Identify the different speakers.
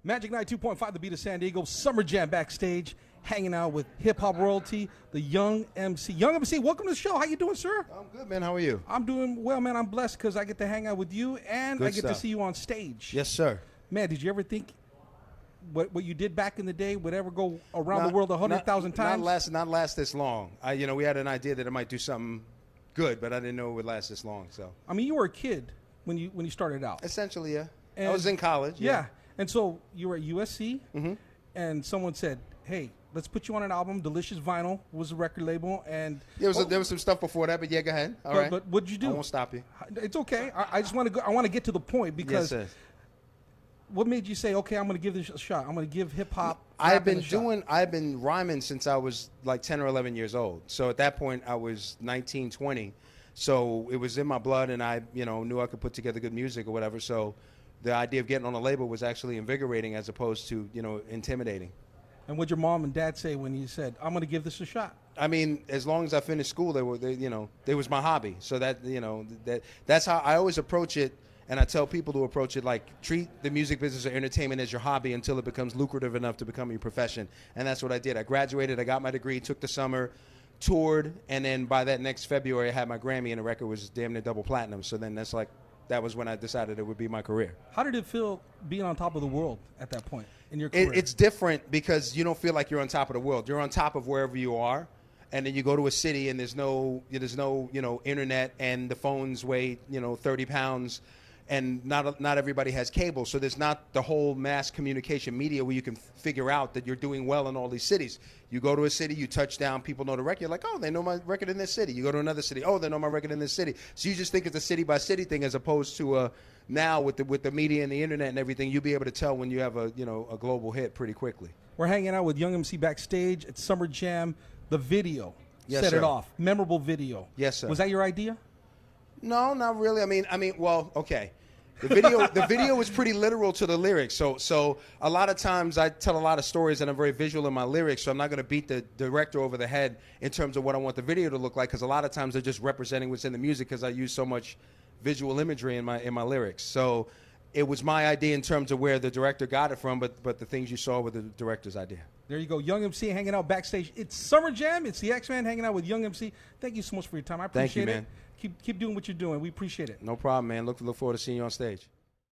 Speaker 1: Magic Night 2.5, the Beat of San Diego, Summer Jam backstage, hanging out with hip-hop royalty, the Young MC. Young MC, welcome to the show. How you doing, sir?
Speaker 2: I'm good, man. How are you?
Speaker 1: I'm doing well, man. I'm blessed because I get to hang out with you, and
Speaker 2: Good
Speaker 1: I get to
Speaker 2: stuff.
Speaker 1: see you on stage.
Speaker 2: Yes, sir.
Speaker 1: Man, did you ever think what you did back in the day would ever go around the world 100,000 times?
Speaker 2: Not last this long. We had an idea that it might do something good, but I didn't know it would last this long. So,
Speaker 1: I mean, you were a kid when you started out.
Speaker 2: essentially, yeah.
Speaker 1: And
Speaker 2: I was in college.
Speaker 1: Yeah. And so you were at USC,
Speaker 2: Mm-hmm.
Speaker 1: and someone said, hey, let's put you on an album. Delicious Vinyl was the record label. And
Speaker 2: There was some stuff before that, but yeah, go ahead. All right.
Speaker 1: But what'd you do?
Speaker 2: I won't stop you.
Speaker 1: It's okay. I just want to go. I want to get to the point because
Speaker 2: Yes, sir.
Speaker 1: what made you say, okay, I'm going to give this a shot. I'm going to give hip hop.
Speaker 2: I've been rhyming since I was like 10 or 11 years old. So at that point, I was 19, 20. So it was in my blood, and I, knew I could put together good music or whatever. So the idea of getting on a label was actually invigorating as opposed to, intimidating.
Speaker 1: And what'd your mom and dad say when you said, I'm going to give this a shot?
Speaker 2: I mean, as long as I finished school, they was my hobby. So that's how I always approach it. And I tell people to approach it like treat the music business or entertainment as your hobby until it becomes lucrative enough to become your profession. And that's what I did. I graduated, I got my degree, took the summer, toured, and then by that next February, I had my Grammy, and the record was damn near double platinum. So then that was when I decided it would be my career.
Speaker 1: How did it feel being on top of the world at that point in your career?
Speaker 2: It's different because you don't feel like you're on top of the world. You're on top of wherever you are. And then you go to a city and there's no internet, and the phones weigh 30 pounds, and not everybody has cable, so there's not the whole mass communication media where you can figure out that you're doing well in all these cities. You go to a city, you touch down, people know the record. You're like, oh, they know my record in this city. You go to another city, oh, they know my record in this city. So you just think it's a city by city thing, as opposed to now with the media and the internet and everything, you'll be able to tell when you have a global hit pretty quickly.
Speaker 1: We're hanging out with Young MC backstage at Summer Jam. The video
Speaker 2: Yes,
Speaker 1: set
Speaker 2: sir.
Speaker 1: it off. Memorable video.
Speaker 2: Yes, sir.
Speaker 1: Was that your idea?
Speaker 2: No, not really. I mean, well, okay. The video was pretty literal to the lyrics. So a lot of times I tell a lot of stories and I'm very visual in my lyrics. So I'm not going to beat the director over the head in terms of what I want the video to look like, because a lot of times they're just representing what's in the music, because I use so much visual imagery in my lyrics. So it was my idea in terms of where the director got it from, but the things you saw were the director's idea.
Speaker 1: There you go. Young MC hanging out backstage. It's Summer Jam. It's the X-Man hanging out with Young MC. Thank you so much for your time. I appreciate
Speaker 2: Thank you, man.
Speaker 1: it. Keep doing what you're doing. We appreciate it.
Speaker 2: No problem, man. Look forward to seeing you on stage.